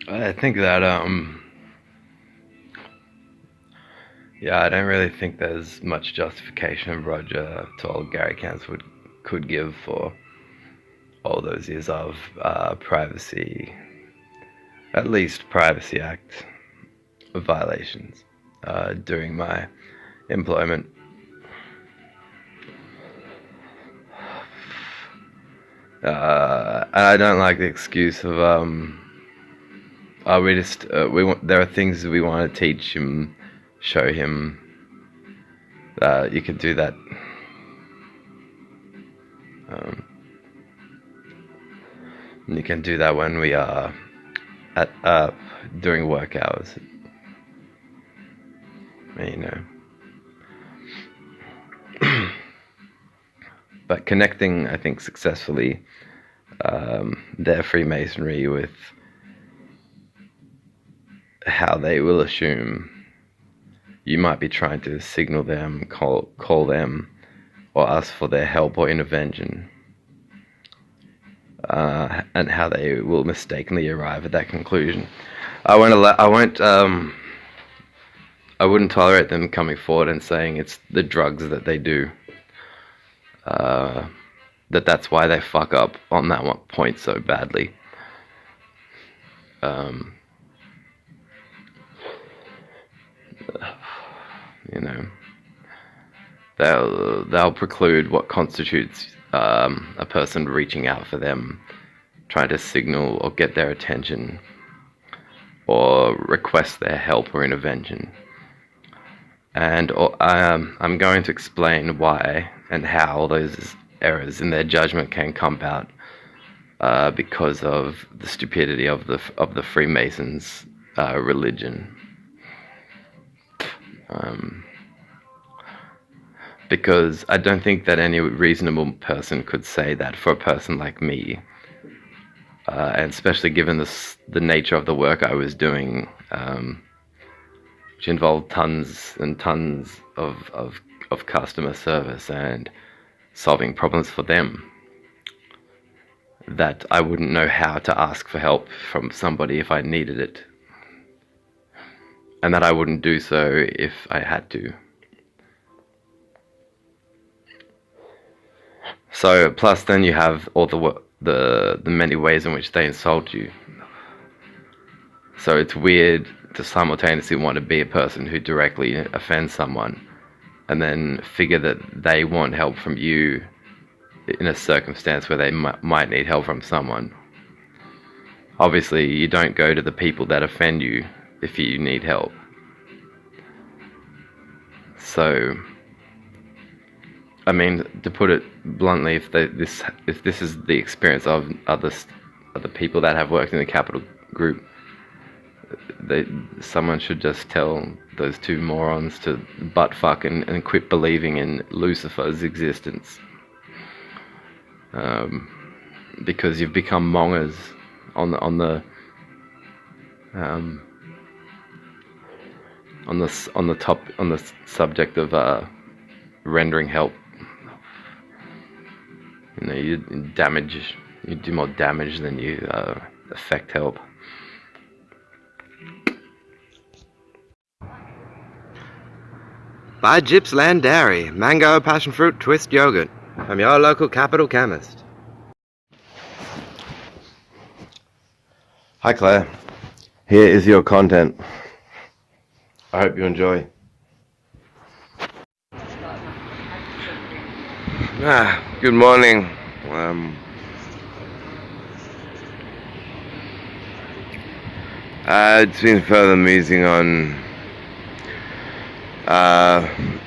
I think that yeah, I don't really think there's much justification Roger told Gary Kans could give for all those years of privacy, at least Privacy Act violations during my employment. I don't like the excuse of we just there are things we want to teach him, show him. You could do that. You can do that when we are at during work hours. You know. But connecting, I think, successfully their Freemasonry with how they will assume you might be trying to signal them, call them, or ask for their help or intervention, and how they will mistakenly arrive at that conclusion. I wouldn't tolerate them coming forward and saying it's the drugs that they do. That's why they fuck up on that one point so badly. You know, they'll preclude what constitutes a person reaching out for them, trying to signal or get their attention, or request their help or intervention. And I'm going to explain why and how those errors in their judgment can come about because of the stupidity of the Freemasons' religion. Because I don't think that any reasonable person could say that for a person like me, and especially given the nature of the work I was doing, which involved tons and tons of customer service and solving problems for them, that I wouldn't know how to ask for help from somebody if I needed it, and that I wouldn't do so if I had to. So plus then you have all the many ways in which they insult you. So it's weird to simultaneously want to be a person who directly offends someone, and then figure that they want help from you in a circumstance where they might need help from someone. Obviously, you don't go to the people that offend you if you need help. So, I mean, to put it bluntly, if this is the experience of other people that have worked in the Capital Group, someone should just tell those two morons to butt fuck and quit believing in Lucifer's existence, because you've become mongers on the subject of rendering help. You know, you do more damage than you affect help. Buy Gippsland Dairy, mango, passion fruit, twist yogurt from your local Capital chemist. Hi Claire, here is your content. I hope you enjoy. Good morning. It's been further musing on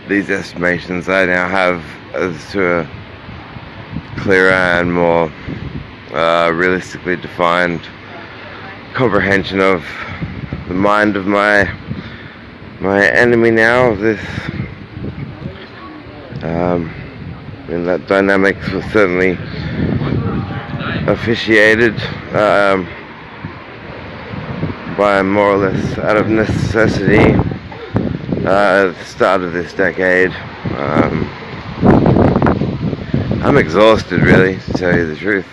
these estimations I now have as to a clearer and more realistically defined comprehension of the mind of my enemy now, of this and that dynamics was certainly officiated by more or less out of necessity at the start of this decade. I'm exhausted, really, to tell you the truth.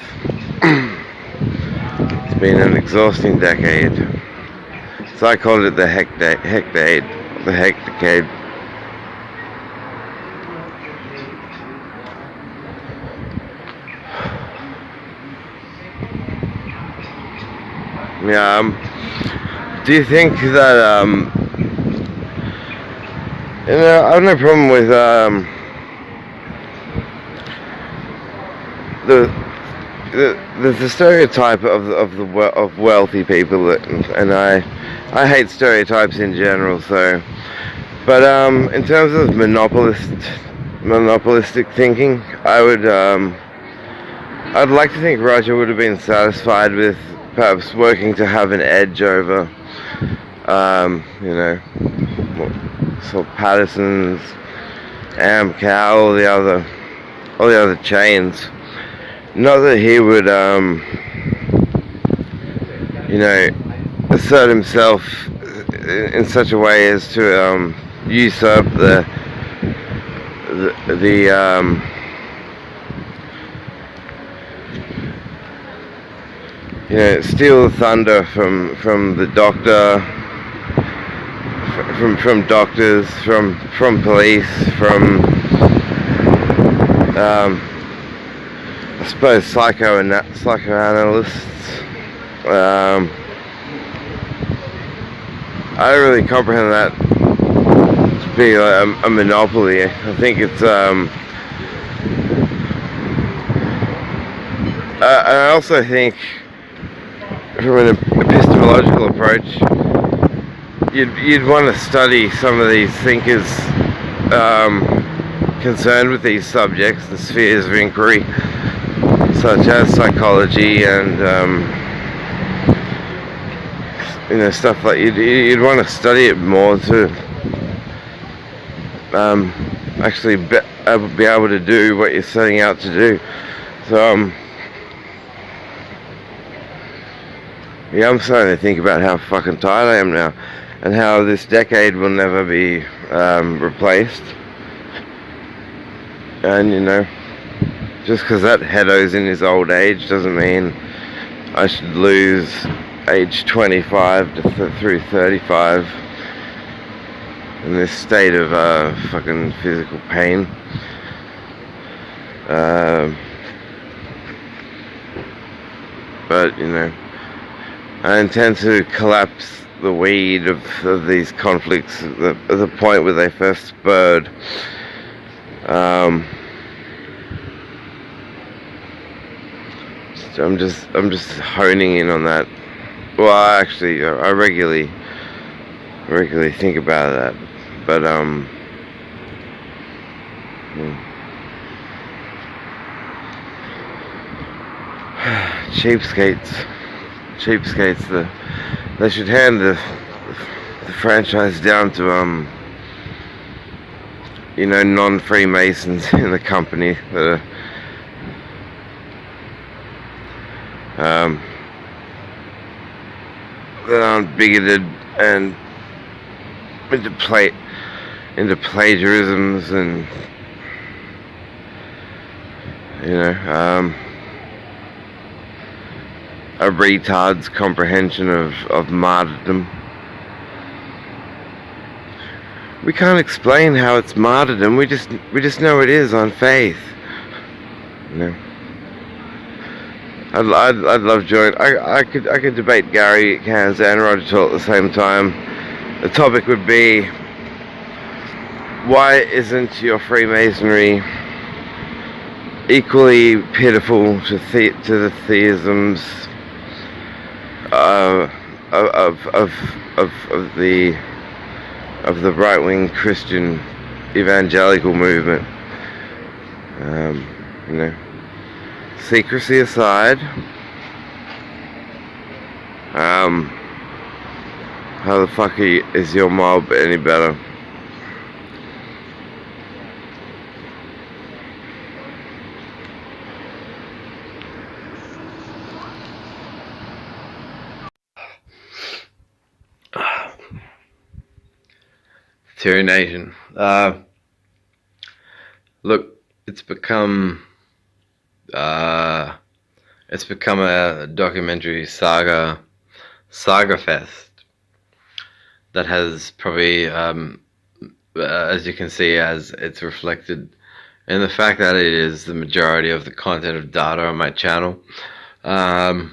It's been an exhausting decade. So I called it the hectade. The hectade. Yeah, do you think that, you know, I have no problem with, there's the stereotype of wealthy people, and I hate stereotypes in general, so, but, in terms of monopolistic thinking, I'd like to think Roger would have been satisfied with perhaps working to have an edge over, you know, sort of Patterson's, Amcal, all the other chains. Not that he would, you know, assert himself in such a way as to usurp the you know, steal the thunder from the doctor, from doctors, from police, from I suppose psychoanalysts. I don't really comprehend that to be a monopoly. I think it's I also think, from an epistemological approach, you'd want to study some of these thinkers concerned with these subjects, the spheres of inquiry, such as psychology and you know, stuff like you'd want to study it more to actually be able to do what you're setting out to do. So yeah, I'm starting to think about how fucking tired I am now, and how this decade will never be replaced. And you know, just because that heado's in his old age doesn't mean I should lose age 25 through 35 in this state of fucking physical pain. But you know, I intend to collapse the weed of these conflicts at the point where they first spurred. I'm just honing in on that. Well, actually, I regularly think about that, but cheapskates. They should hand the franchise down to you know, non-Freemasons in the company that are that aren't bigoted and into plagiarisms and you know a retard's comprehension of martyrdom. We can't explain how it's martyrdom. We just know it is on faith. You know. I'd love join. I could debate Gary Cans and Roger Toll at the same time. The topic would be, why isn't your Freemasonry equally pitiful to the theisms of the right-wing Christian evangelical movement? You know, secrecy aside, how the fuck is your mob any better? DETERIORNATION. Look, it's become a documentary saga fest. that has probably, as you can see, as it's reflected in the fact that it is the majority of the content of data on my channel. I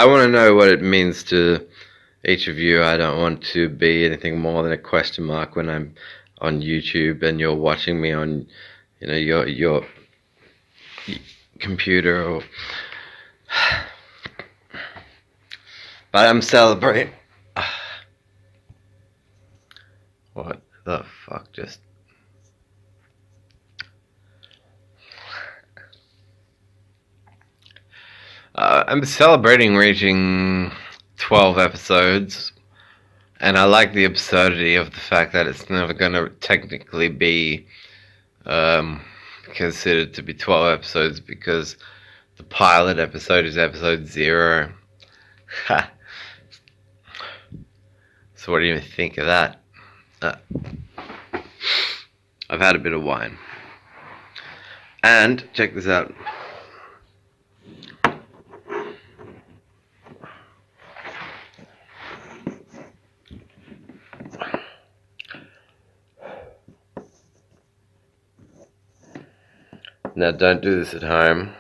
want to know what it means to each of you. I don't want to be anything more than a question mark when I'm on YouTube and you're watching me on, you know, your computer or. But I'm celebrating. What the fuck just. I'm celebrating reaching 12 episodes, and I like the absurdity of the fact that it's never going to technically be considered to be 12 episodes because the pilot episode is episode 0. So what do you think of that? I've had a bit of wine. And check this out. Now don't do this at home.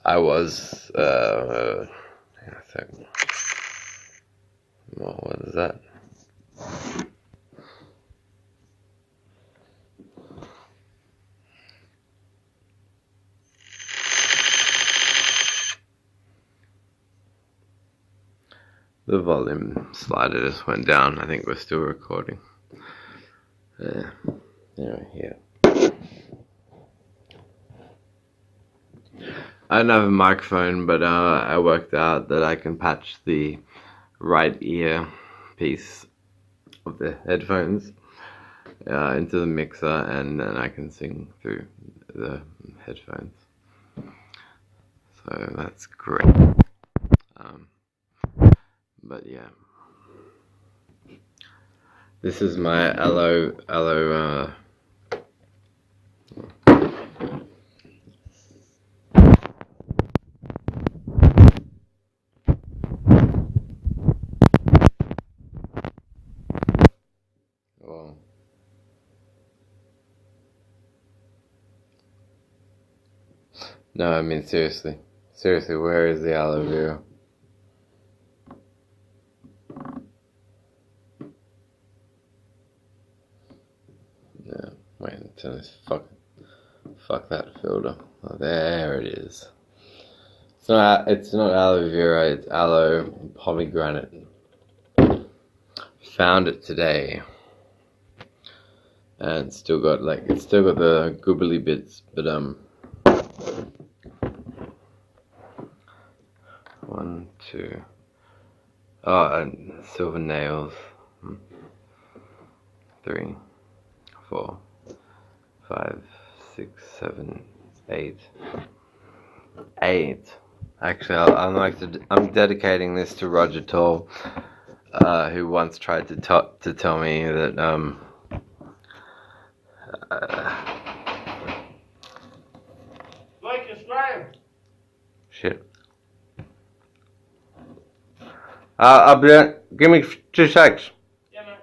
I was hang on a second. Well, what is that? The volume slider just went down. I think we're still recording. Anyway, yeah. I don't have a microphone, but I worked out that I can patch the right ear piece of the headphones into the mixer, and then I can sing through the headphones. So that's great. But yeah. This is my aloe well, no, I mean seriously, where is the aloe vera? Wait until this fuck that filter. Oh, there it is. It's not aloe vera, it's aloe pomegranate. Found it today. And it's still got the googly bits, but 1, 2. Oh, and silver nails. 3, 4, 5, 6, 7, 8. 8. Actually, I'm dedicating this to Roger Toll, who once tried to tell me that Like subscribe. Shit. I'll be there. Give me 2 seconds. Yeah, man.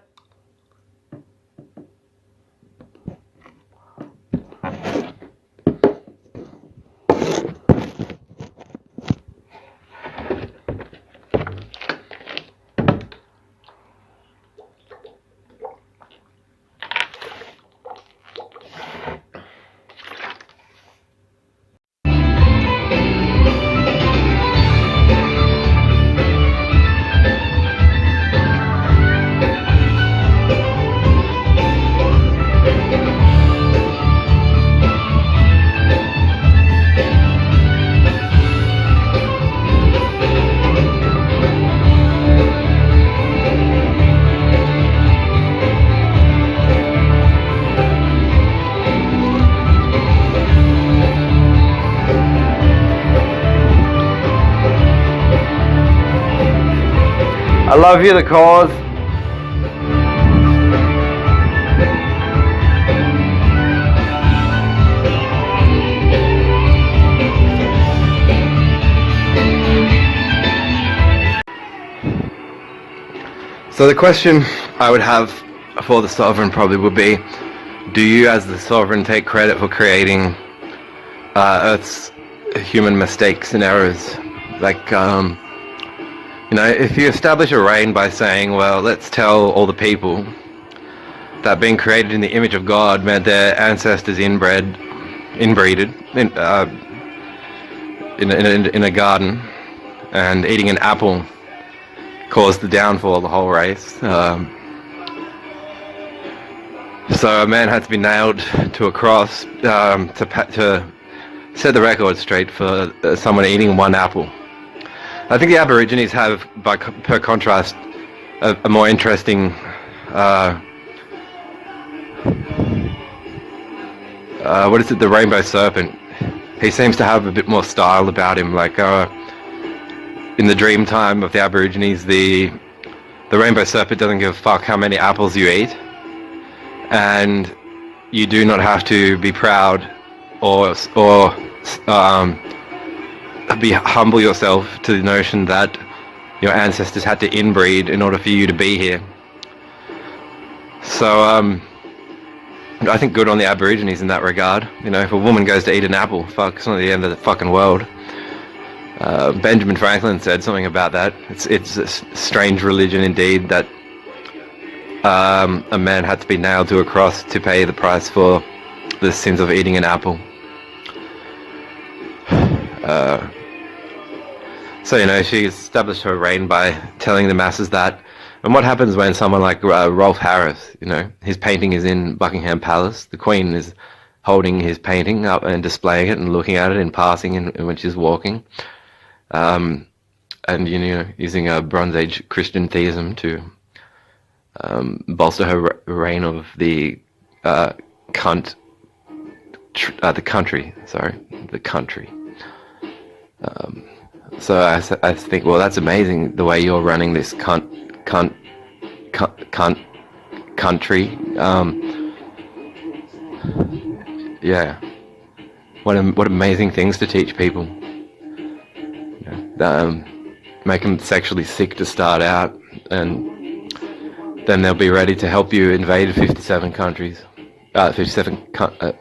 I love you, the cause. So the question I would have for the sovereign probably would be, do you as the sovereign take credit for creating Earth's human mistakes and errors? Like, you know, if you establish a reign by saying, well, let's tell all the people that being created in the image of God meant their ancestors inbreeded in a garden, and eating an apple caused the downfall of the whole race. So a man had to be nailed to a cross to set the record straight for someone eating one apple. I think the Aborigines have, per contrast, a more interesting what is it? The rainbow serpent. He seems to have a bit more style about him. Like in the dream time of the Aborigines, the rainbow serpent doesn't give a fuck how many apples you eat, and you do not have to be proud or be humble yourself to the notion that your ancestors had to inbreed in order for you to be here. So I think good on the Aborigines in that regard. You know, if a woman goes to eat an apple, fuck, it's not the end of the fucking world. Benjamin Franklin said something about that. It's a strange religion indeed that a man had to be nailed to a cross to pay the price for the sins of eating an apple. So, you know, she established her reign by telling the masses that. And what happens when someone like Rolf Harris, you know, his painting is in Buckingham Palace, the Queen is holding his painting up and displaying it and looking at it in passing and when she's walking, and, you know, using a Bronze Age Christian theism to bolster her reign of the country. So I think, well, that's amazing the way you're running this country. Yeah, what amazing things to teach people. Make them sexually sick to start out, and then they'll be ready to help you invade 57 countries. 57 countries.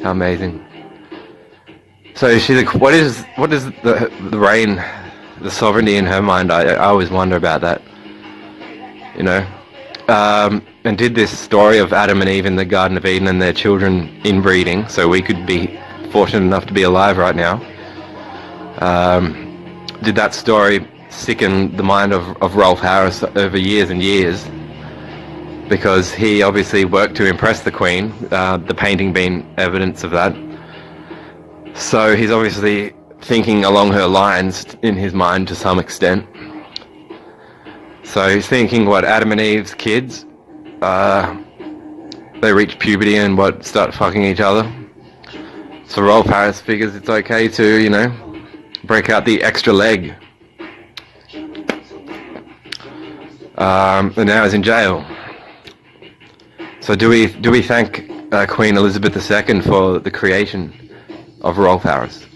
How amazing. So she's like, what is the reign, the sovereignty in her mind? I always wonder about that, you know. And did this story of Adam and Eve in the Garden of Eden and their children inbreeding, so we could be fortunate enough to be alive right now, did that story sicken the mind of Rolf Harris over years and years? Because he obviously worked to impress the Queen, the painting being evidence of that. So he's obviously thinking along her lines in his mind to some extent. So he's thinking, what, Adam and Eve's kids, they reach puberty and start fucking each other. So Rolf Harris figures it's okay to, you know, break out the extra leg. And now he's in jail. So do we thank Queen Elizabeth II for the creation of Rolf Harris?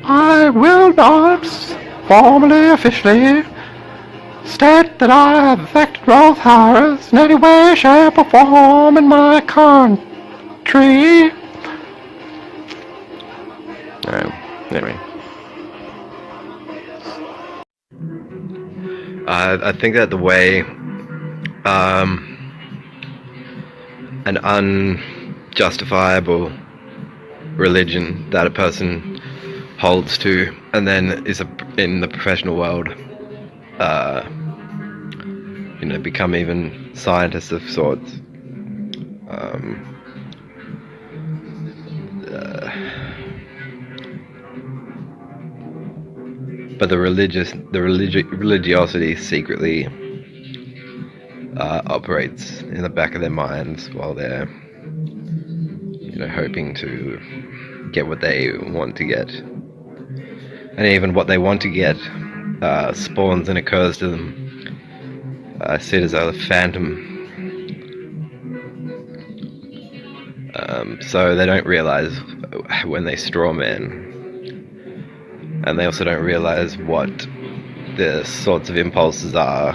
I will not formally, officially state that I have affected Rolf Harris in any way, shape, or form in my country. Anyway. I think that the way an unjustifiable religion that a person holds to and then is in the professional world, you know, become even scientists of sorts. But the religiosity secretly operates in the back of their minds while they're, you know, hoping to get what they want to get. And even what they want to get spawns and occurs to them. I see it as a phantom. So they don't realize when they strawman and they also don't realize what the sorts of impulses are.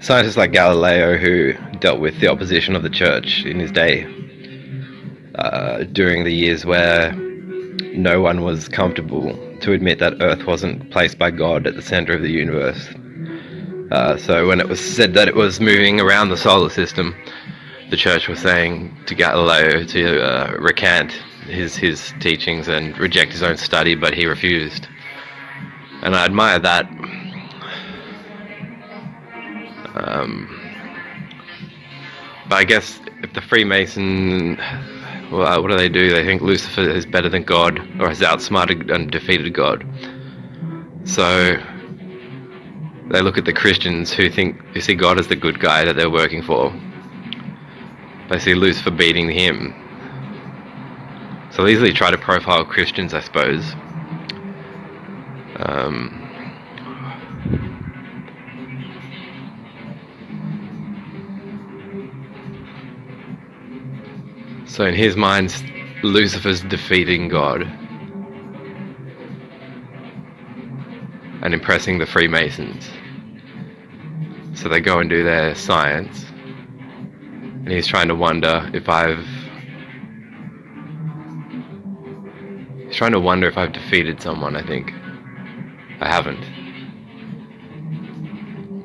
Scientists like Galileo, who dealt with the opposition of the church in his day, during the years where no one was comfortable to admit that Earth wasn't placed by God at the center of the universe. So when it was said that it was moving around the solar system, the church was saying to Galileo to recant his teachings and reject his own study, but he refused. And I admire that. But I guess if the Freemason, well, what do? They think Lucifer is better than God, or has outsmarted and defeated God. So they look at the Christians who see God as the good guy that they're working for. They see Lucifer beating him. So they'll easily try to profile Christians, I suppose. So in his mind, Lucifer's defeating God and impressing the Freemasons. So they go and do their science, and he's trying to wonder if I've defeated someone. I think I haven't.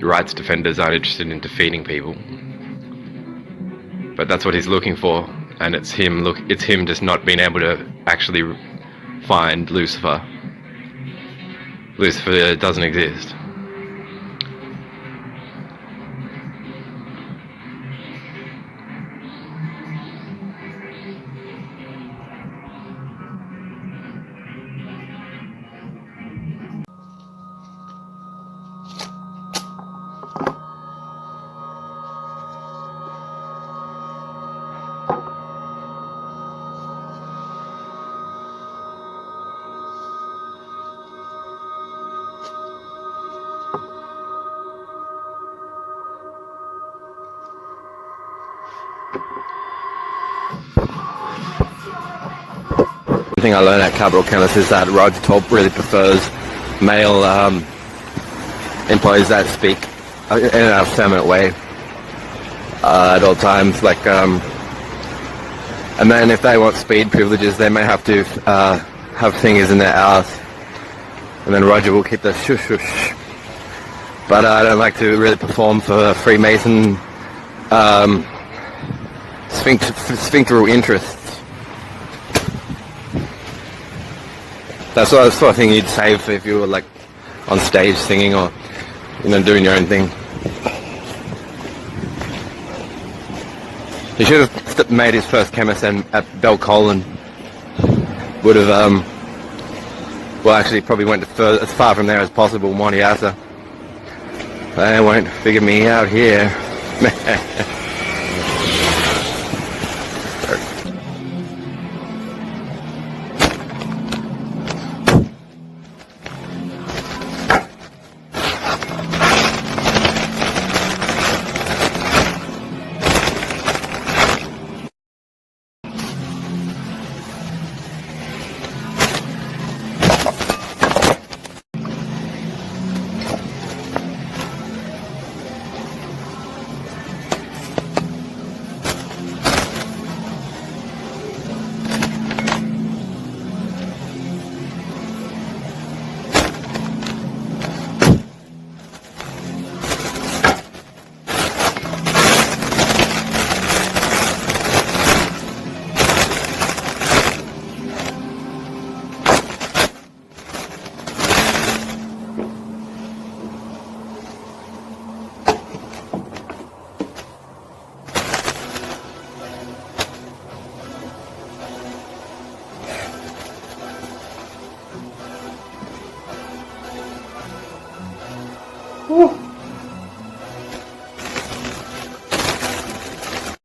Rights defenders aren't interested in defeating people, but that's what he's looking for. And it's him just not being able to actually find Lucifer. Lucifer doesn't exist. One thing I learned at Capital Chemist is that Roger Torp really prefers male employees that speak in an effeminate way at all times. Like, and then if they want speed privileges, they may have to have fingers in their ass, and then Roger will keep the shush shush. But I don't like to really perform for Freemason sphincteral interests. That's the sort of thing you'd save if you were like on stage singing or, you know, doing your own thing. He should have made his first chemist at Belcolin. Would have, well, actually probably went as far from there as possible, Montiasa. They won't figure me out here.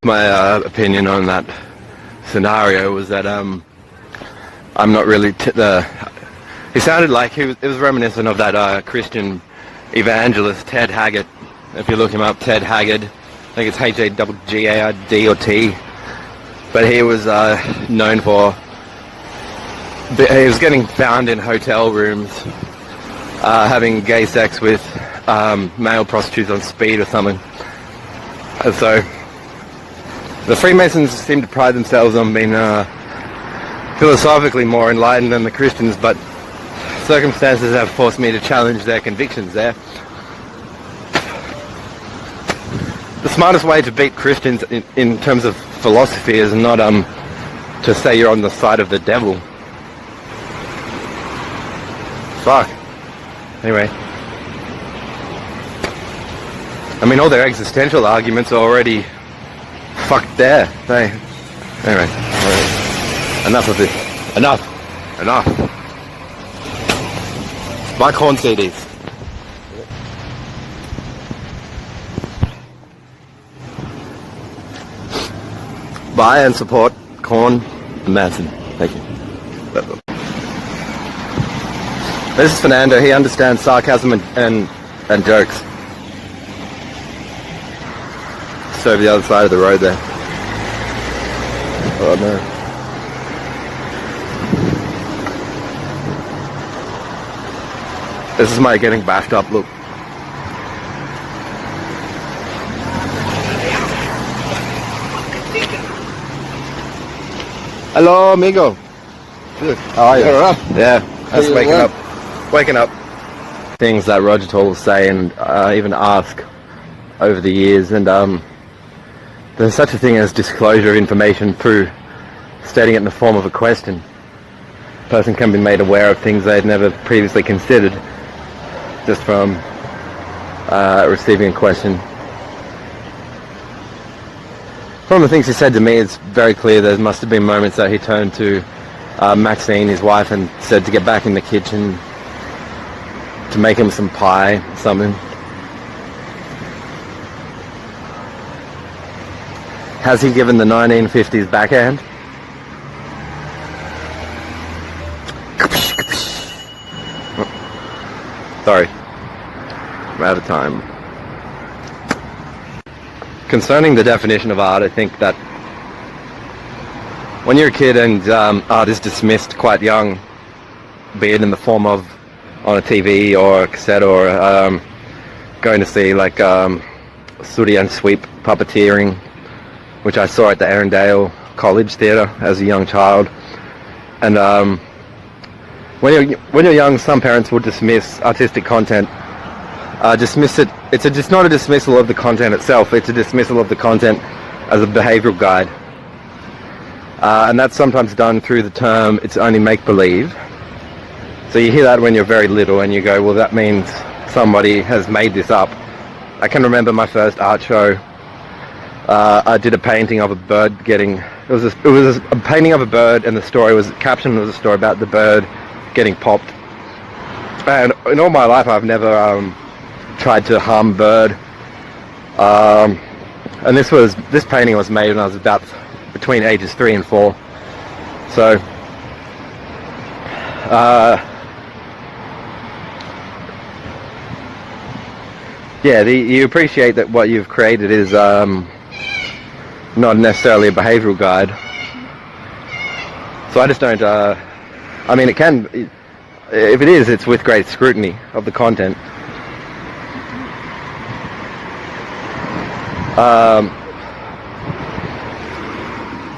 My opinion on that scenario was that I'm not really he sounded like it was reminiscent of that Christian evangelist Ted Haggard. If you look him up, Ted Haggard, I think it's Haggard or T. but he was known for, he was getting found in hotel rooms having gay sex with male prostitutes on speed or something. And so the Freemasons seem to pride themselves on being philosophically more enlightened than the Christians, but circumstances have forced me to challenge their convictions there. The smartest way to beat Christians in terms of philosophy is not to say you're on the side of the devil. Fuck. Anyway. I mean, all their existential arguments are already fucked there. Anyway. Enough of this. Enough. Buy corn CDs. Buy and support Corn Manson. Thank you. This is Fernando. He understands sarcasm and jokes. Just over the other side of the road there. Oh no. This is my getting bashed up look. Hello, amigo. How are you? Yeah, that's waking up. Things that Roger Toll will say and even ask over the years, and there's such a thing as disclosure of information through stating it in the form of a question. A person can be made aware of things they'd never previously considered just from receiving a question. From the things he said to me, it's very clear there must have been moments that he turned to Maxine, his wife, and said to get back in the kitchen to make him some pie or something. Has he given the 1950s backhand? Sorry, I'm out of time. Concerning the definition of art, I think that when you're a kid and art is dismissed quite young, be it in the form of on a TV or a cassette or going to see like Sooty and Sweep puppeteering, which I saw at the Arundel College Theatre as a young child. And when you're young, some parents will dismiss artistic content. Dismiss it. It's just not a dismissal of the content itself. It's a dismissal of the content as a behavioural guide, and that's sometimes done through the term "it's only make-believe." So you hear that when you're very little, and you go, "Well, that means somebody has made this up." I can remember my first art show. I did a painting of a bird getting. It was a painting of a bird, and the caption was a story about the bird getting popped. And in all my life, I've never tried to harm a bird. And this painting was made when I was about between ages 3 and 4. So yeah, you appreciate that what you've created is not necessarily a behavioural guide. So I just don't. I mean, it can. If it is, it's with great scrutiny of the content.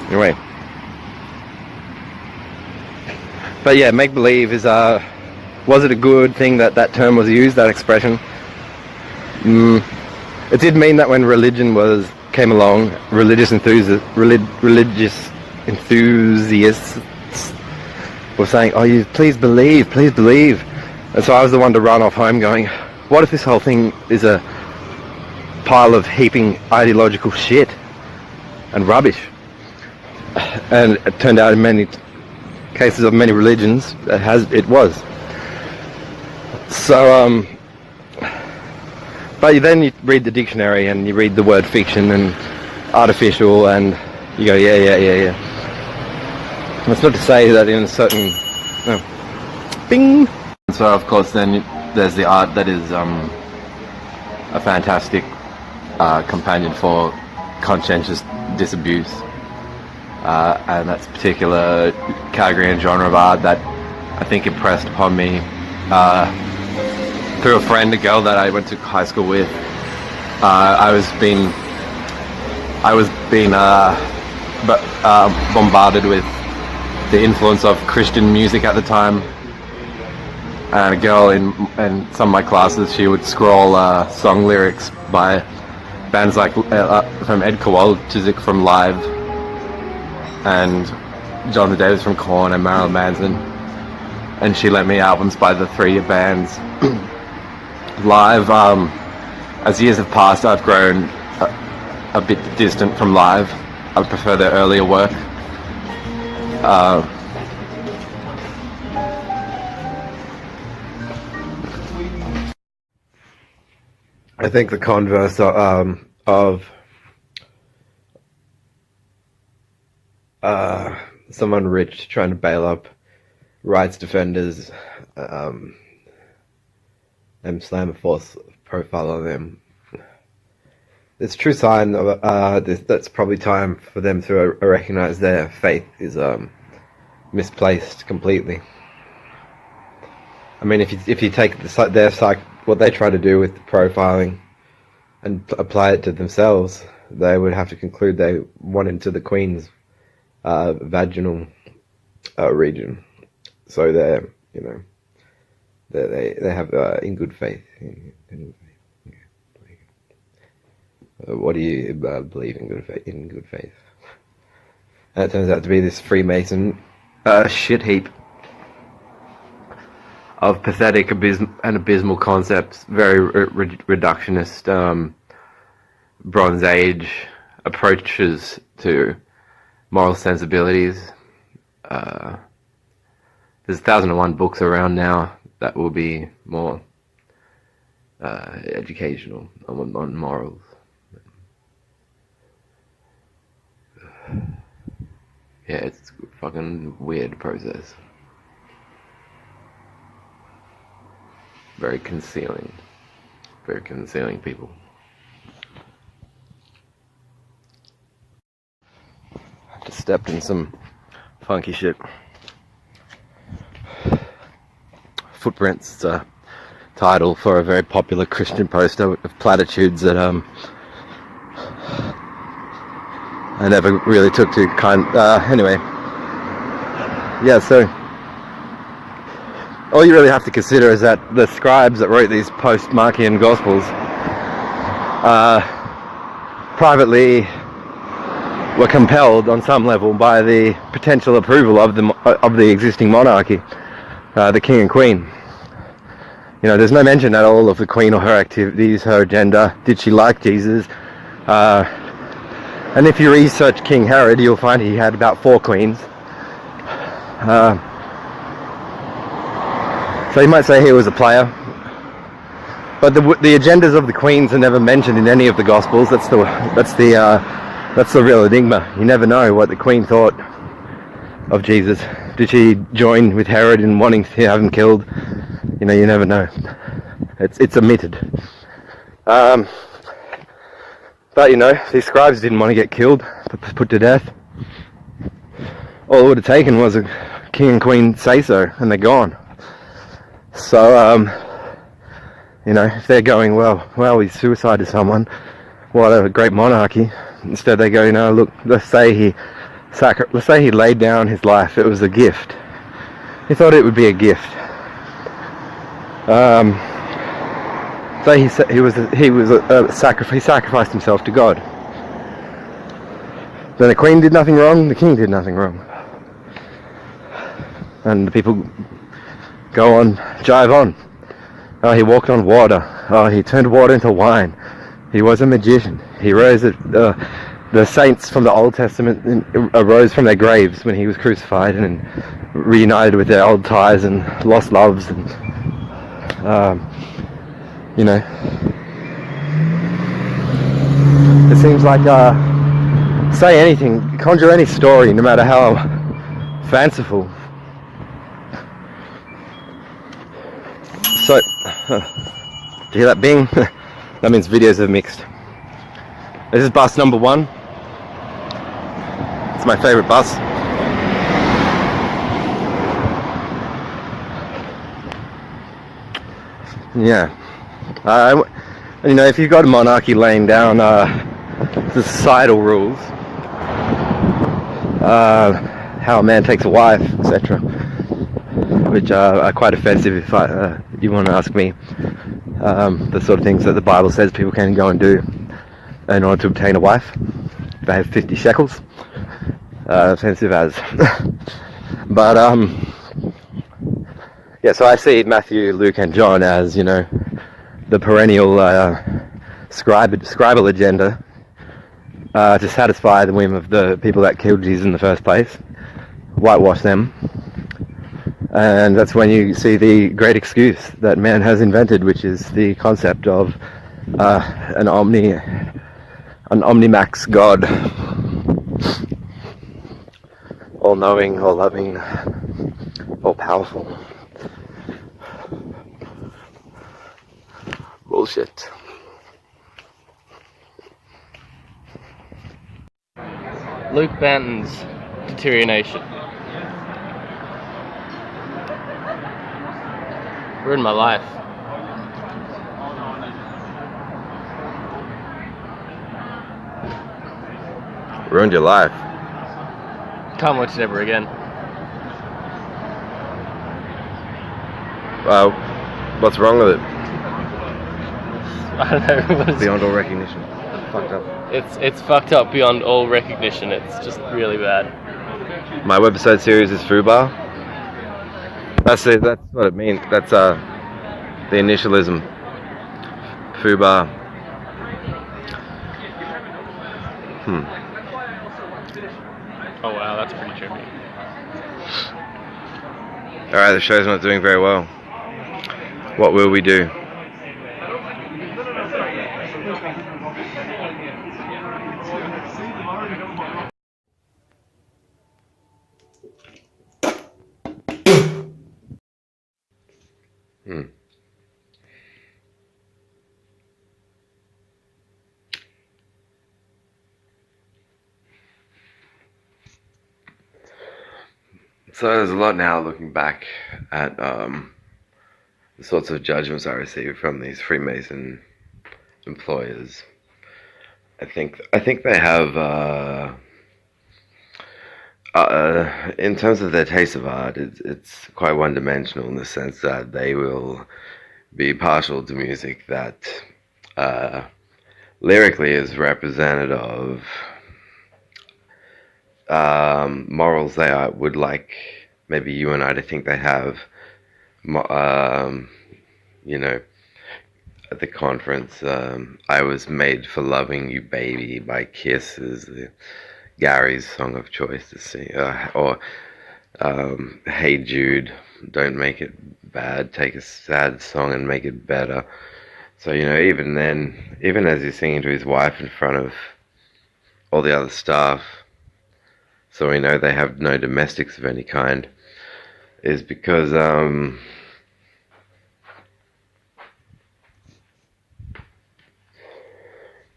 Anyway, but yeah, make believe is was it a good thing that that term was used, that expression? It did mean that when religion came along, religious enthusiasts were saying, "Oh, you please believe," and so I was the one to run off home, going, "What if this whole thing is a pile of heaping ideological shit and rubbish?" And it turned out in many cases of many religions it was. So but then you read the dictionary and you read the word fiction and artificial, and you go, yeah. That's not to say that in a certain bing. So of course then there's the art that is a fantastic companion for conscientious disabuse. and that's a particular category and genre of art that I think impressed upon me through a friend, a girl that I went to high school with. I was being bombarded with the influence of Christian music at the time, and a girl in some of my classes, she would scroll song lyrics by bands like from Ed Kowalczyk from Live, and Jonathan Davis from Korn, and Marilyn Manson, and she lent me albums by the three bands. Live, as years have passed, I've grown a bit distant from Live. I prefer their earlier work. I think the converse of someone rich trying to bail up rights defenders and slam a false profile on them. It's a true sign of that's probably time for them to recognize their faith is misplaced completely. I mean, if you take what they try to do with the profiling and apply it to themselves, they would have to conclude they went into the Queen's vaginal region. So they're, you know, they have in good faith. What do you believe in good faith? In good faith, and it turns out to be this Freemason shit heap of pathetic and abysmal concepts, very reductionist, Bronze Age approaches to moral sensibilities. There's 1001 books around now that will be more educational on morals. Yeah, it's a fucking weird process. Very concealing people. I just stepped in some funky shit. Footprints, it's a title for a very popular Christian poster of platitudes that I never really took to anyway. Yeah, so all you really have to consider is that the scribes that wrote these post-Markian Gospels privately were compelled on some level by the potential approval of the existing monarchy, the king and queen. You know, there's no mention at all of the queen or her activities, her agenda. Did she like Jesus? And if you research King Herod, you'll find he had about 4 queens. So you might say he was a player. But the agendas of the queens are never mentioned in any of the Gospels. That's the real enigma. You never know what the queen thought of Jesus. Did she join with Herod in wanting to have him killed? You know, you never know. It's omitted. But you know, these scribes didn't want to get killed, put to death. All it would have taken was a king and queen say so, and they're gone. So, you know, if they're going, well, he suicided someone, what a great monarchy. Instead they go, you know, look, let's say he laid down his life. It was a gift. He thought it would be a gift. So he sacrificed himself to God. Then the queen did nothing wrong, the king did nothing wrong. And the people go on, jive on. Oh, he walked on water. Oh, he turned water into wine. He was a magician. He rose the saints from the Old Testament arose from their graves when he was crucified and reunited with their old ties and lost loves and you know, it seems like say anything, conjure any story, no matter how fanciful. So, do you hear that bing? That means videos are mixed. This is bus number 1. It's my favorite bus. Yeah. You know, if you've got a monarchy laying down the societal rules, how a man takes a wife, etc., which are quite offensive if you want to ask me, the sort of things that the Bible says people can go and do in order to obtain a wife. They have 50 shekels. Offensive as. But, yeah, so I see Matthew, Luke, and John as, you know, the perennial scribal agenda to satisfy the whim of the people that killed Jesus in the first place, whitewash them, and that's when you see the great excuse that man has invented, which is the concept of an omnimax God, all-knowing, all-loving, all-powerful. Bullshit. Luke Banton's Deterioration. Ruined my life. Ruined your life. Can't watch it ever again. What's wrong with it? I don't know. What Beyond all recognition. Fucked up. It's fucked up beyond all recognition. It's just really bad. My webisode series is FUBAR. That's it. That's what it means. That's the initialism. FUBAR. Oh wow, that's pretty trippy. Alright, the show's not doing very well. What will we do? So there's a lot now looking back at the sorts of judgments I received from these Freemason employers. I think they have, in terms of their taste of art, it's quite one-dimensional in the sense that they will be partial to music that lyrically is representative of morals they would like maybe you and I to think they have. You know, at the conference, I Was Made for Loving You Baby by Kiss is Gary's song of choice to sing, or Hey Jude, don't make it bad, take a sad song and make it better. So, you know, even then, even as he's singing to his wife in front of all the other staff, so we know they have no domestics of any kind, is because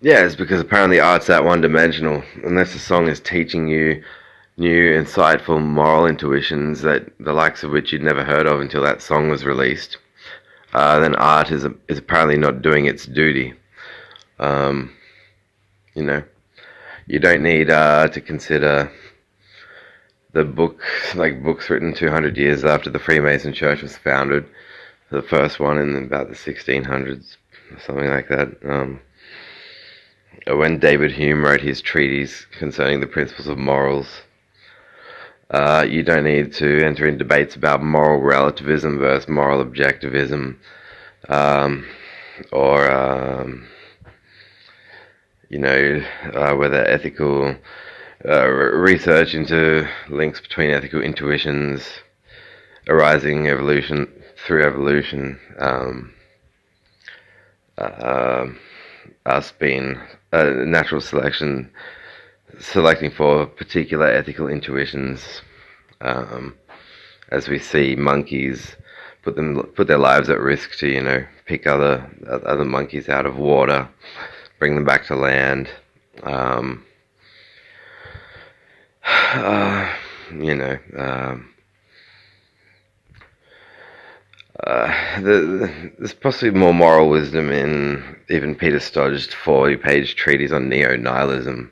yeah, it's because apparently art's that one-dimensional. Unless the song is teaching you new, insightful moral intuitions that the likes of which you'd never heard of until that song was released, then art is apparently not doing its duty. You know, you don't need to consider the books written 200 years after the Freemason Church was founded, the first one in about the 1600s, or something like that. When David Hume wrote his treatise concerning the principles of morals, you don't need to enter in debates about moral relativism versus moral objectivism, or you know, whether ethical research into links between ethical intuitions arising through evolution, us being natural selection, selecting for particular ethical intuitions, as we see monkeys put their lives at risk to, you know, pick other monkeys out of water, bring them back to land. You know, there's possibly more moral wisdom in even Peter Stodge's 40-page treatise on neo-nihilism,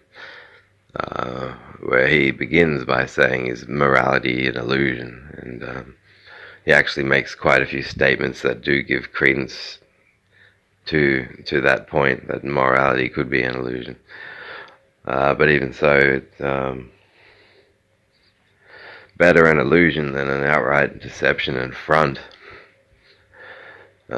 where he begins by saying is morality an illusion, and he actually makes quite a few statements that do give credence to that point, that morality could be an illusion. But even so, it's better an illusion than an outright deception and front. They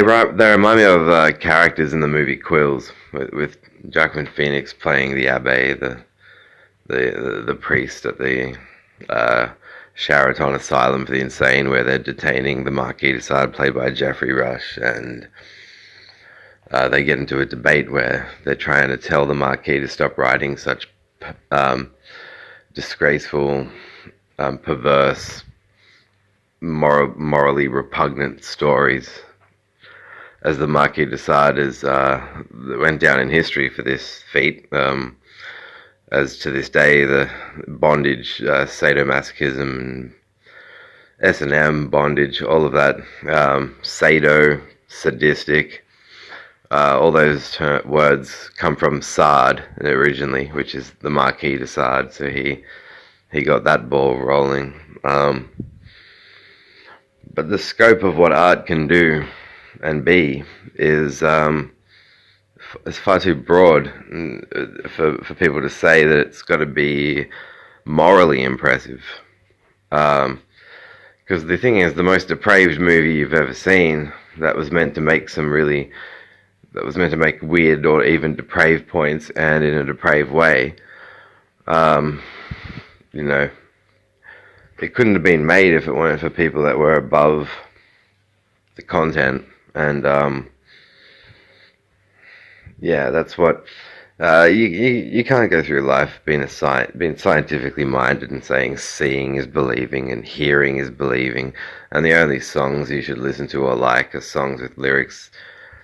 remind me of characters in the movie Quills, with Joaquin Phoenix playing the Abbé, the priest at the Sheraton Asylum for the Insane, where they're detaining the Marquis de Sade, played by Jeffrey Rush, and they get into a debate where they're trying to tell the Marquis to stop writing such disgraceful, perverse, morally repugnant stories, as the Marquis de Sade went down in history for this feat. As to this day, the bondage, sadomasochism, and S&M bondage, all of that, sadistic, all those words come from Sade originally, which is the Marquis de Sade, so he got that ball rolling. But the scope of what art can do and be is far too broad for people to say that it's got to be morally impressive. Because the thing is, the most depraved movie you've ever seen that was meant to make weird or even depraved points, and in a depraved way, you know, it couldn't have been made if it weren't for people that were above the content. And yeah, that's what you can't go through life being scientifically minded and saying seeing is believing and hearing is believing, and the only songs you should listen to or like are songs with lyrics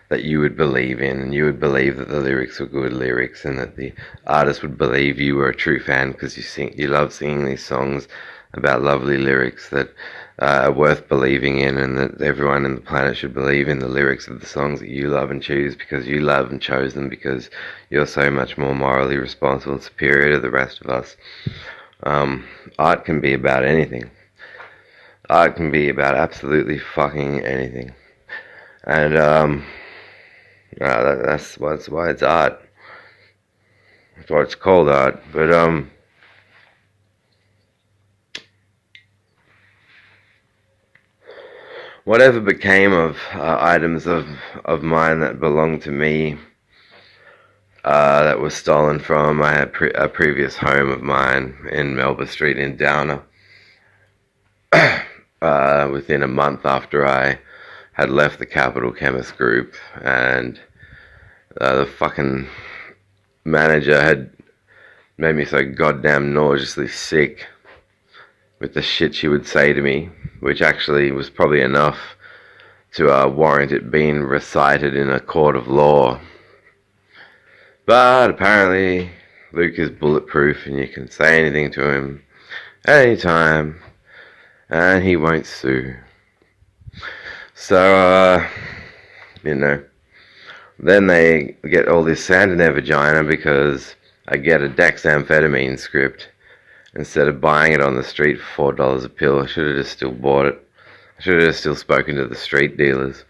that you would believe in, and you would believe that the lyrics were good lyrics, and that the artist would believe you were a true fan because you love singing these songs about lovely lyrics that are worth believing in, and that everyone in the planet should believe in the lyrics of the songs that you love and choose because you love and chose them because you're so much more morally responsible and superior to the rest of us. Art can be about anything. Art can be about absolutely fucking anything. And that's why it's art. That's why it's called art. But whatever became of items of mine that belonged to me, that was stolen from a previous home of mine in Melbourne Street in Downer, within a month after I had left the Capital Chemist Group, and the fucking manager had made me so goddamn nauseously sick with the shit she would say to me, which actually was probably enough to warrant it being recited in a court of law. But apparently Luke is bulletproof and you can say anything to him any time and he won't sue. So, you know, then they get all this sand in their vagina because I get a dexamphetamine script instead of buying it on the street for $4 a pill. I should have just still bought it. I should have just still spoken to the street dealers,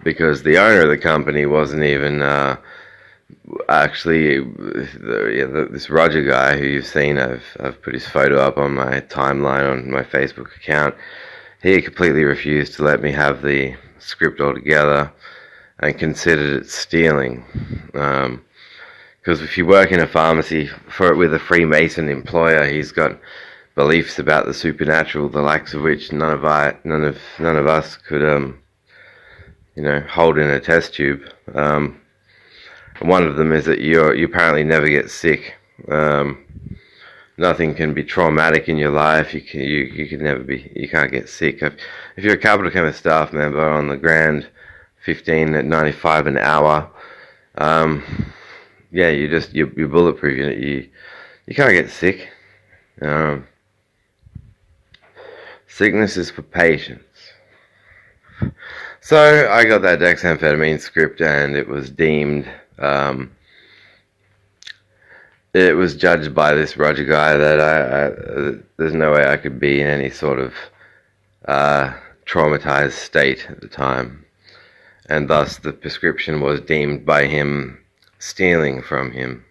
because the owner of the company wasn't even actually this Roger guy who you've seen. I've put his photo up on my timeline on my Facebook account. He completely refused to let me have the script altogether and considered it stealing. Because if you work in a pharmacy with a Freemason employer, he's got beliefs about the supernatural, the likes of which none of us could, you know, hold in a test tube. One of them is that you apparently never get sick. Nothing can be traumatic in your life. You can't get sick. If you're a Capital Chemist staff member on the ground 15 at 95 an hour. Yeah, you're bulletproof. You can't get sick. Sickness is for patience. So I got that dexamphetamine script, and it was deemed. It was judged by this Roger guy that there's no way I could be in any sort of traumatized state at the time, and thus the prescription was deemed by him stealing from him.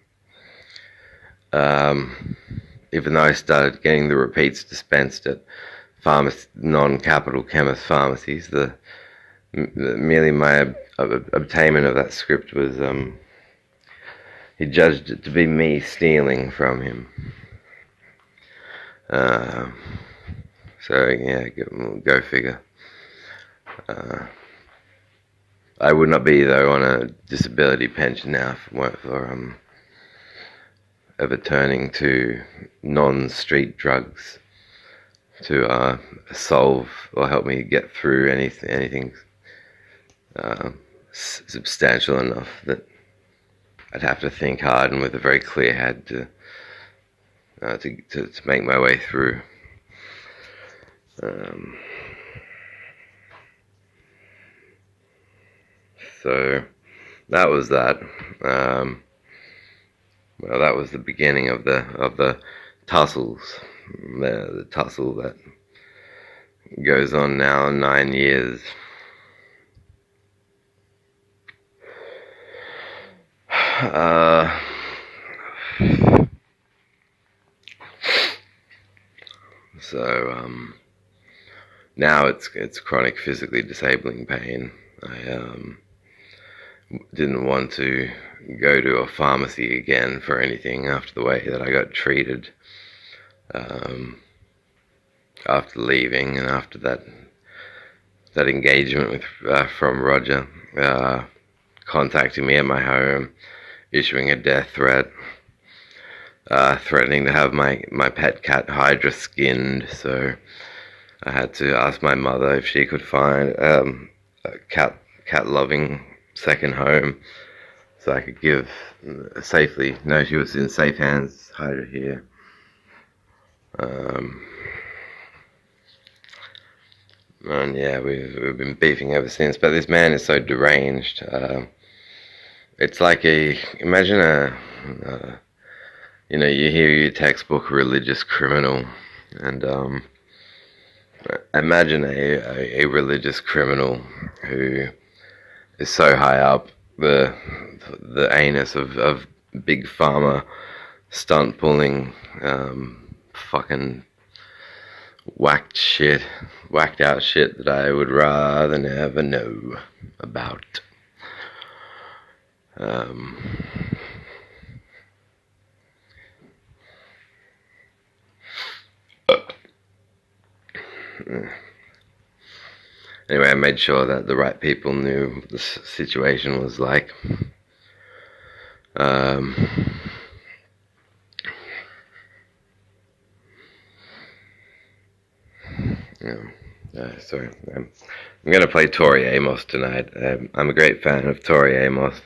Even though I started getting the repeats dispensed at non-capital chemist pharmacies, merely my obtainment of that script was, he judged it to be me stealing from him. So yeah, go figure. I would not be, though, on a disability pension now if it weren't for ever turning to non-street drugs to solve or help me get through anything substantial enough that I'd have to think hard and with a very clear head to make my way through. So that was that. Well, that was the beginning of the tussles. The tussle that goes on now 9 years. So now it's chronic physically disabling pain. I didn't want to go to a pharmacy again for anything after the way that I got treated after leaving, and after that engagement with from Roger contacting me at my home, issuing a death threat, threatening to have my pet cat Hydra skinned. So I had to ask my mother if she could find a cat loving second home so I could give safely. No, she was in safe hands. Hydra here. And yeah, we've been beefing ever since. But this man is so deranged. It's like imagine you hear your textbook religious criminal, and imagine a religious criminal who is so high up the anus of big pharma, stunt pulling, fucking whacked out shit that I would rather never know about. Anyway, I made sure that the right people knew what the situation was like. Sorry, I'm going to play Tori Amos tonight. I'm a great fan of Tori Amos.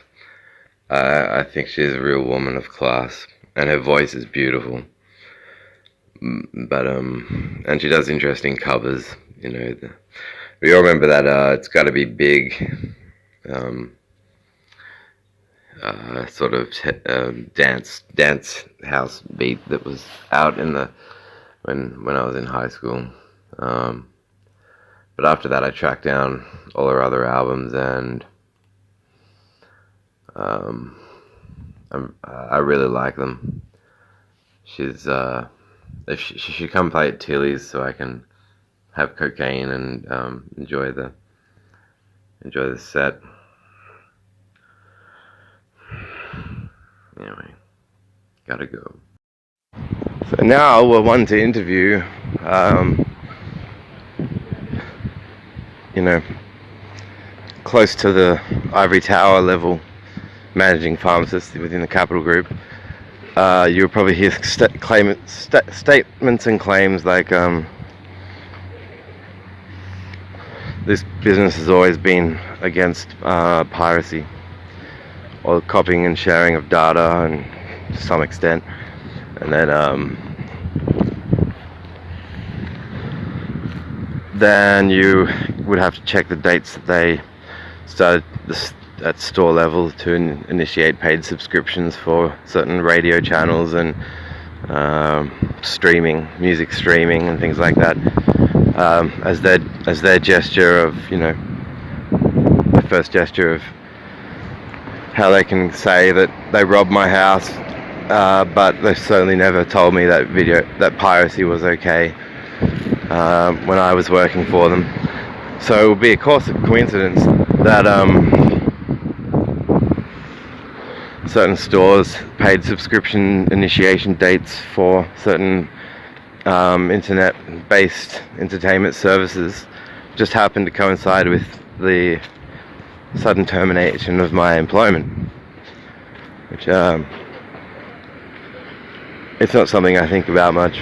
I think she's a real woman of class, and her voice is beautiful. But and she does interesting covers. We all remember that It's Gotta Be Big, sort of dance house beat that was out in when I was in high school. But after that, I tracked down all her other albums, and I really like them. She's if she should come play at Tilly's so I can have cocaine and enjoy the set. Anyway, gotta go. So now we're one to interview. Close to the ivory tower level managing pharmacist within the Capital Group. You'll probably hear statements and claims like this business has always been against piracy or copying and sharing of data, and to some extent, and then you would have to check the dates that they started at store level to initiate paid subscriptions for certain radio channels and music streaming and things like that, as their gesture of, the first gesture of how they can say that they robbed my house, but they certainly never told me that piracy was okay when I was working for them. So it would be a coincidence that certain stores paid subscription initiation dates for certain internet-based entertainment services just happened to coincide with the sudden termination of my employment, which it's not something I think about much.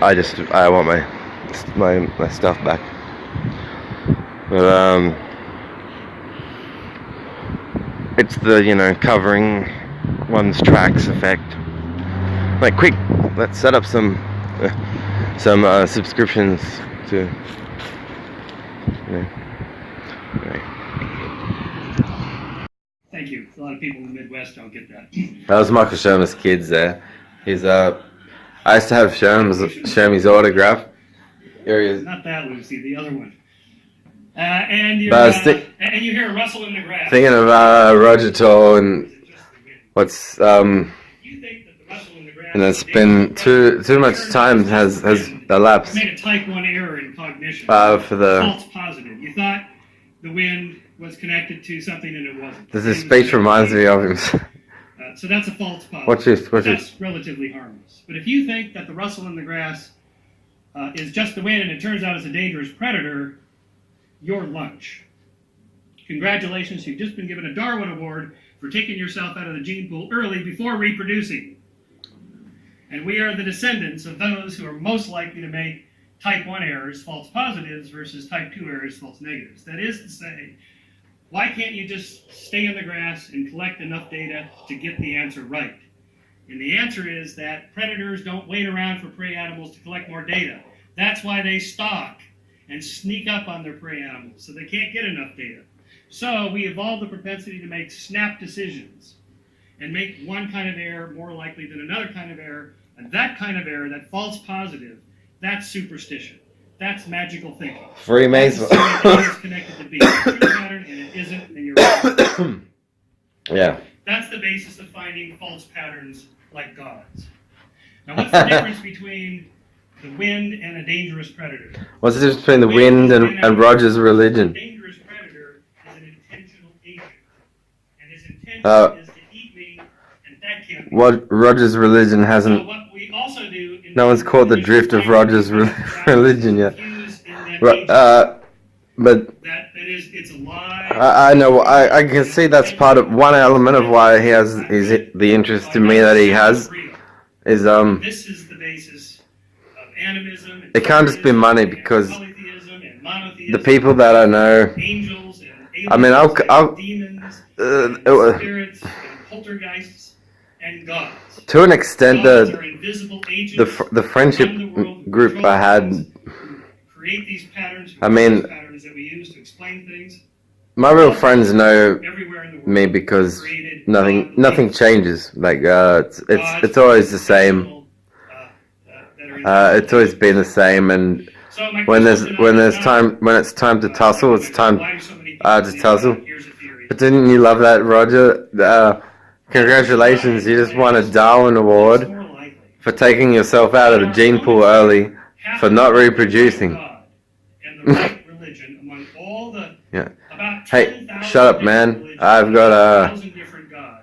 I want my stuff back. But it's the covering one's tracks effect. Like, quick, let's set up some subscriptions to. Thank you. A lot of people in the Midwest don't get that. That was Michael Shermer's kids there. He's I used to have Shermy's autograph. Here he is. Not that Lucy, the other one. And you hear a rustle in the grass. Thinking of Roger Toll and what's You think that the rustle in the grass, and it's been too much time has elapsed. Made a type 1 error in cognition. For the False positive. You thought the wind was connected to something and it wasn't. this speech reminds me of him. So that's a false positive. Watch this. That's relatively harmless. But if you think that the rustle in the grass is just the wind and it turns out it's a dangerous predator, you're lunch. Congratulations, you've just been given a Darwin Award for taking yourself out of the gene pool early before reproducing. And we are the descendants of those who are most likely to make type 1 errors, false positives, versus type 2 errors, false negatives. That is to say, why can't you just stay in the grass and collect enough data to get the answer right? And the answer is that predators don't wait around for prey animals to collect more data. That's why they stalk and sneak up on their prey animals, so they can't get enough data. So we evolved the propensity to make snap decisions and make one kind of error more likely than another kind of error. And that kind of error, that false positive, that's superstition. That's magical thinking. Freemasonry. It's connected to being a true pattern, and it isn't, and you're right. Yeah. That's the basis of finding false patterns like gods. Now, what's the difference between the wind and a dangerous predator? What's the difference between the wind and Roger's religion? A dangerous predator is an intentional agent, and his intention is to eat me, and that can't be. What Roger's religion hasn't. So what we also do in No one's caught the drift of Roger's religion yet. But that is, it's a lie. I know. I can see that's part of one element of why he has the interest in me that he has is This is the basis of animism. It can't just be money, because polytheism and monotheism, the people that I know. angels and aliens, I mean, and demons, and spirits and poltergeists and gods. To an extent, Gods are invisible agents the friendship around the world who group control I had. things, create these patterns. I mean, these patterns that we use to explain things. My real friends know Everywhere in the world, me because created nothing changes. Like it's always the same. It's always been the same, and when it's time to tussle, it's time to tussle. But didn't you love that, Roger? Congratulations, you just won a Darwin Award for taking yourself out of the gene pool early for not reproducing. Yeah. Hey, shut up, man. I've got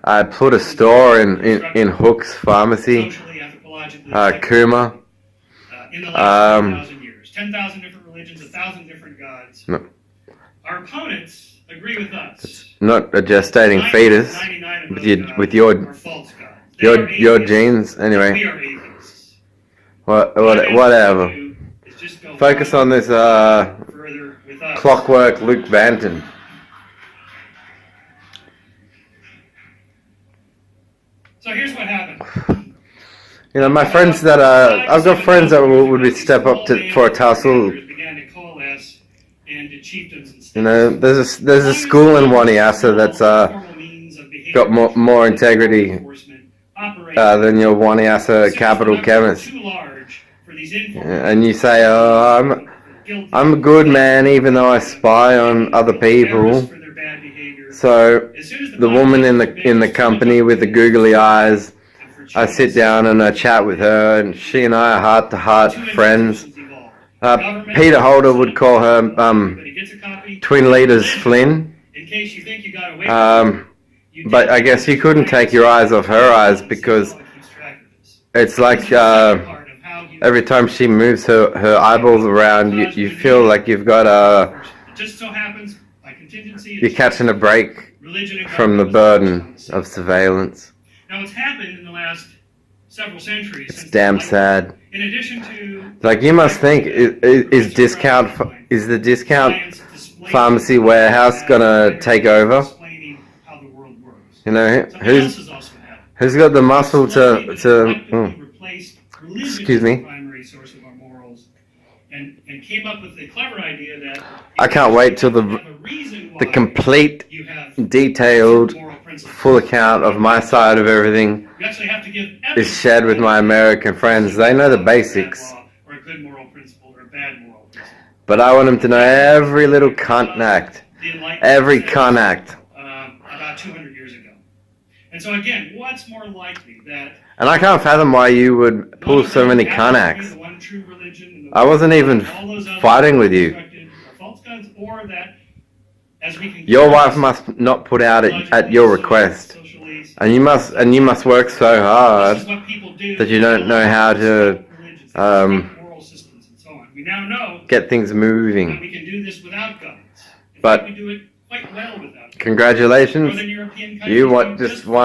I put a store in Hook's Pharmacy, Kuma. In the last 10,000 years. 10,000 different religions, 1,000 different gods. No. Our opponents agree with us. It's not a gestating fetus with your genes. Anyway, We are atheists. whatever. Focus on this. Further with with us. Clockwork Luke Banton. So here's what happened. You know, my friends that I've got friends that would step up for a tussle. Began to coalesce into chieftains and You know, there's a school in Waniasa that's got more integrity than your Waniasa capital chemist. And you say, oh, I'm a good man even though I spy on other people. So the woman in the company with the googly eyes, I sit down and I chat with her, and she and I are heart-to-heart friends. Peter Holder would call her Twin Leaders Flynn. But I guess you couldn't take your eyes off her eyes, because it's like every time she moves her eyeballs around, you feel like you've got you're catching a break from the burden of surveillance. Now, what's happened in the last several centuries? It's damn sad. In addition to, like, you must think, is the discount pharmacy warehouse gonna take over? You know, who's got the muscle to excuse me. And came up with the clever idea that I can't wait till the complete, detailed, full account of my side of everything is shared with my American friends. They know the basics. But I want them to know every little cunt act. Every cunt act. About 200 years ago. And so again, what's more likely that... And I can't fathom why you would pull so many cunt acts. I wasn't even fighting with you. Your wife must not put out at your request, and you must work so hard that you don't know how to get things moving. But congratulations, you just won.